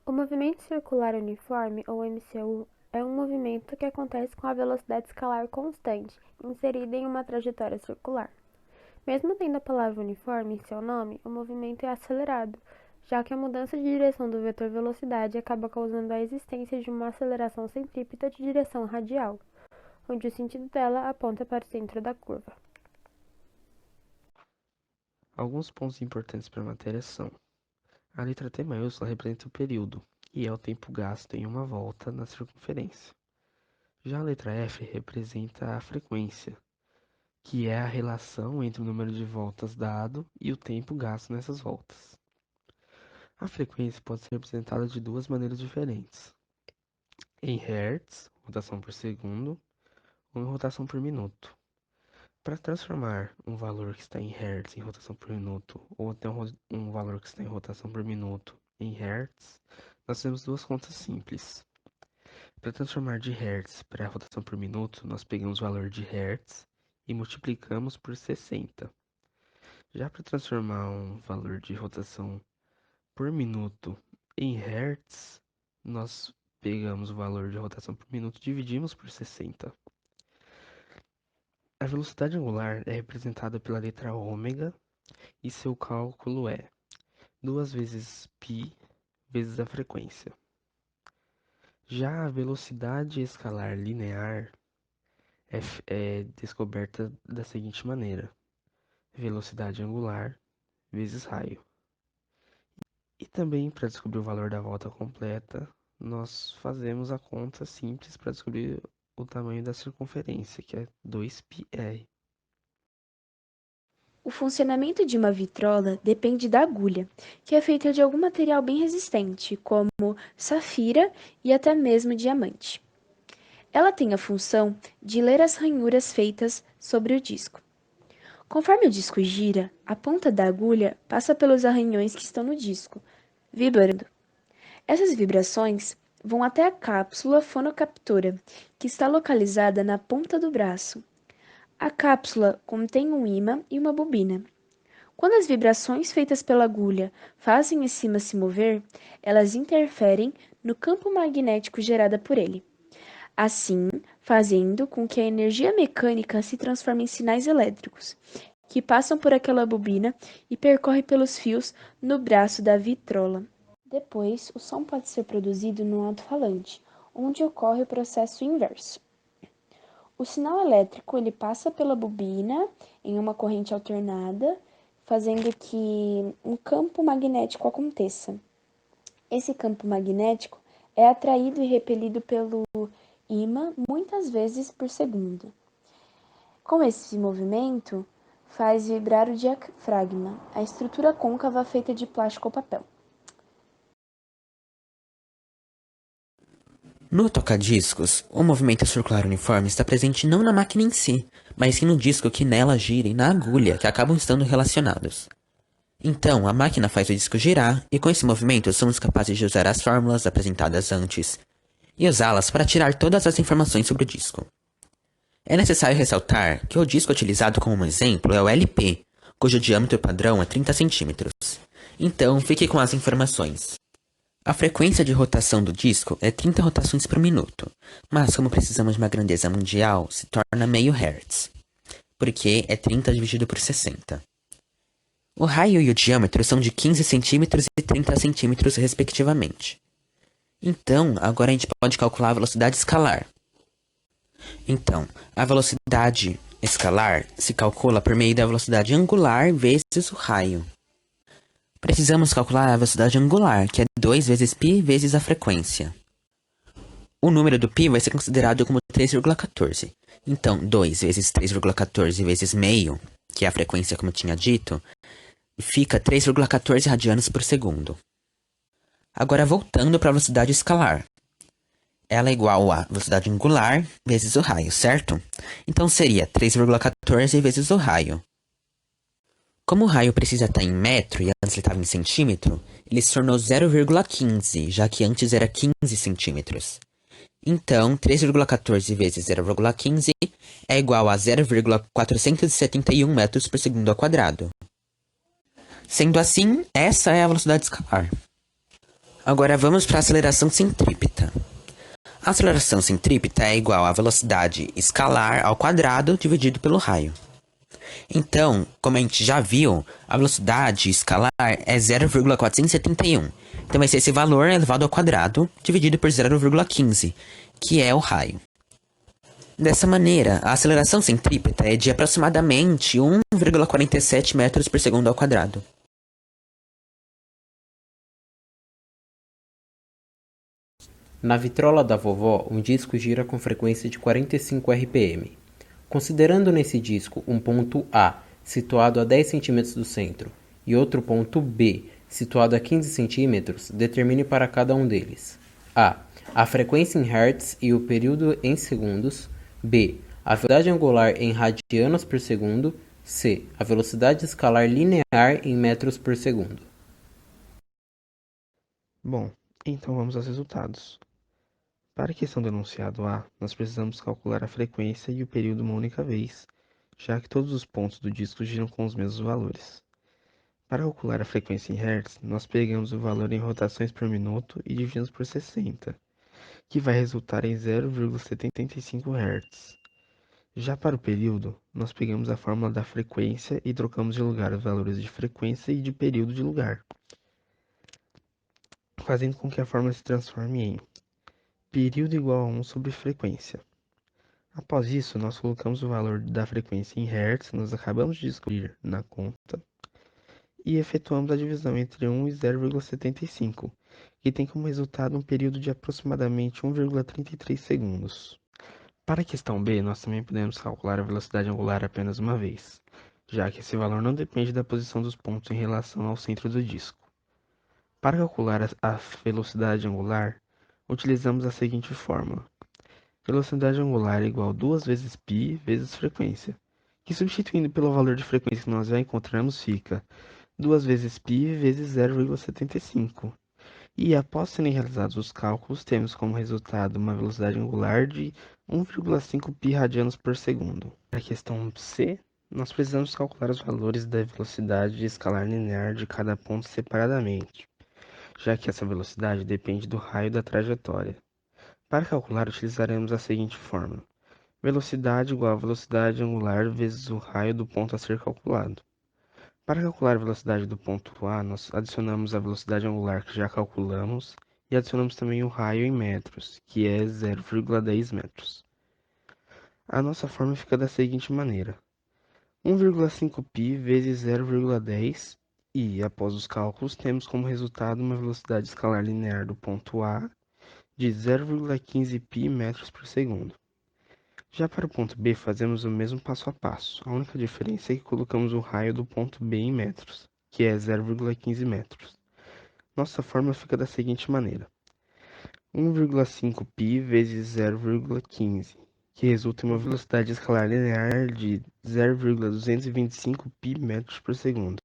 O movimento circular uniforme, ou MCU, é um movimento que acontece com a velocidade escalar constante, inserida em uma trajetória circular. Mesmo tendo a palavra uniforme em seu nome, o movimento é acelerado, já que a mudança de direção do vetor velocidade acaba causando a existência de uma aceleração centrípeta de direção radial, onde o sentido dela aponta para o centro da curva. Alguns pontos importantes para a matéria são: a letra T maiúscula representa o período, e é o tempo gasto em uma volta na circunferência. Já a letra F representa a frequência, que é a relação entre o número de voltas dado e o tempo gasto nessas voltas. A frequência pode ser representada de duas maneiras diferentes: em Hertz, rotação por segundo, ou em rotação por minuto. Para transformar um valor que está em Hertz em rotação por minuto, ou até um valor que está em rotação por minuto em Hertz, nós temos duas contas simples. Para transformar de Hertz para rotação por minuto, nós pegamos o valor de Hertz e multiplicamos por 60. Já para transformar um valor de rotação por minuto em Hertz, nós pegamos o valor de rotação por minuto e dividimos por 60. A velocidade angular é representada pela letra ômega e seu cálculo é 2 vezes π vezes a frequência. Já a velocidade escalar linear é descoberta da seguinte maneira: velocidade angular vezes raio. E também, para descobrir o valor da volta completa, nós fazemos a conta simples para descobrir o tamanho da circunferência, que é 2πr. O funcionamento de uma vitrola depende da agulha, que é feita de algum material bem resistente, como safira e até mesmo diamante. Ela tem a função de ler as ranhuras feitas sobre o disco. Conforme o disco gira, a ponta da agulha passa pelos arranhões que estão no disco, vibrando. Essas vibrações vão até a cápsula fonocaptora, que está localizada na ponta do braço. A cápsula contém um ímã e uma bobina. Quando as vibrações feitas pela agulha fazem esse ímã se mover, elas interferem no campo magnético gerado por ele, assim fazendo com que a energia mecânica se transforme em sinais elétricos, que passam por aquela bobina e percorrem pelos fios no braço da vitrola. Depois, o som pode ser produzido num alto-falante, onde ocorre o processo inverso. O sinal elétrico ele passa pela bobina em uma corrente alternada, fazendo que um campo magnético aconteça. Esse campo magnético é atraído e repelido pelo ímã muitas vezes por segundo. Com esse movimento, faz vibrar o diafragma, a estrutura côncava feita de plástico ou papel. No toca-discos, o movimento circular uniforme está presente não na máquina em si, mas sim no disco que nela gira e na agulha, que acabam estando relacionados. Então, a máquina faz o disco girar, e com esse movimento somos capazes de usar as fórmulas apresentadas antes, e usá-las para tirar todas as informações sobre o disco. É necessário ressaltar que o disco utilizado como exemplo é o LP, cujo diâmetro padrão é 30 cm. Então, fique com as informações. A frequência de rotação do disco é 30 rotações por minuto, mas como precisamos de uma grandeza mundial, se torna meio Hz, porque é 30 dividido por 60. O raio e o diâmetro são de 15 cm e 30 cm respectivamente. Então, agora a gente pode calcular a velocidade escalar. Então, a velocidade escalar se calcula por meio da velocidade angular vezes o raio. Precisamos calcular a velocidade angular, que é 2 vezes π vezes a frequência. O número do π vai ser considerado como 3,14. Então, 2 vezes 3,14 vezes meio, que é a frequência como eu tinha dito, fica 3,14 radianos por segundo. Agora, voltando para a velocidade escalar. Ela é igual a velocidade angular vezes o raio, certo? Então, seria 3,14 vezes o raio. Como o raio precisa estar em metro e antes ele estava em centímetro, ele se tornou 0,15, já que antes era 15 centímetros. Então, 3,14 vezes 0,15 é igual a 0,471 metros por segundo ao quadrado. Sendo assim, essa é a velocidade escalar. Agora vamos para a aceleração centrípeta. A aceleração centrípeta é igual à velocidade escalar ao quadrado dividido pelo raio. Então, como a gente já viu, a velocidade escalar é 0,471. Então vai ser esse valor elevado ao quadrado dividido por 0,15, que é o raio. Dessa maneira, a aceleração centrípeta é de aproximadamente 1,47 metros por segundo ao quadrado. Na vitrola da vovó, um disco gira com frequência de 45 RPM. Considerando nesse disco um ponto A, situado a 10 cm do centro, e outro ponto B, situado a 15 cm, determine para cada um deles: a frequência em Hz e o período em segundos, b. a velocidade angular em radianos por segundo, c. a velocidade escalar linear em metros por segundo. Bom, então vamos aos resultados. Para a questão do enunciado A, nós precisamos calcular a frequência e o período uma única vez, já que todos os pontos do disco giram com os mesmos valores. Para calcular a frequência em Hz, nós pegamos o valor em rotações por minuto e dividimos por 60, que vai resultar em 0,75 Hz. Já para o período, nós pegamos a fórmula da frequência e trocamos de lugar os valores de frequência e de período de lugar, fazendo com que a fórmula se transforme em período igual a 1 sobre frequência. Após isso, nós colocamos o valor da frequência em Hz, nós acabamos de descobrir na conta, e efetuamos a divisão entre 1 e 0,75, que tem como resultado um período de aproximadamente 1,33 segundos. Para a questão B, nós também podemos calcular a velocidade angular apenas uma vez, já que esse valor não depende da posição dos pontos em relação ao centro do disco. Para calcular a velocidade angular, utilizamos a seguinte fórmula: velocidade angular é igual a 2 vezes π vezes frequência, que substituindo pelo valor de frequência que nós já encontramos fica 2 vezes π vezes 0,75. E após serem realizados os cálculos, temos como resultado uma velocidade angular de 1,5 π radianos por segundo. Na questão C, nós precisamos calcular os valores da velocidade escalar linear de cada ponto separadamente, já que essa velocidade depende do raio da trajetória. Para calcular, utilizaremos a seguinte fórmula: velocidade igual a velocidade angular vezes o raio do ponto a ser calculado. Para calcular a velocidade do ponto A, nós adicionamos a velocidade angular que já calculamos e adicionamos também o raio em metros, que é 0,10 metros. A nossa fórmula fica da seguinte maneira: 1,5 π vezes 0,10 e, após os cálculos, temos como resultado uma velocidade escalar linear do ponto A de 0,15 π metros por segundo. Já para o ponto B, fazemos o mesmo passo a passo. A única diferença é que colocamos o raio do ponto B em metros, que é 0,15 metros. Nossa fórmula fica da seguinte maneira: 1,5 π vezes 0,15, que resulta em uma velocidade escalar linear de 0,225 π metros por segundo.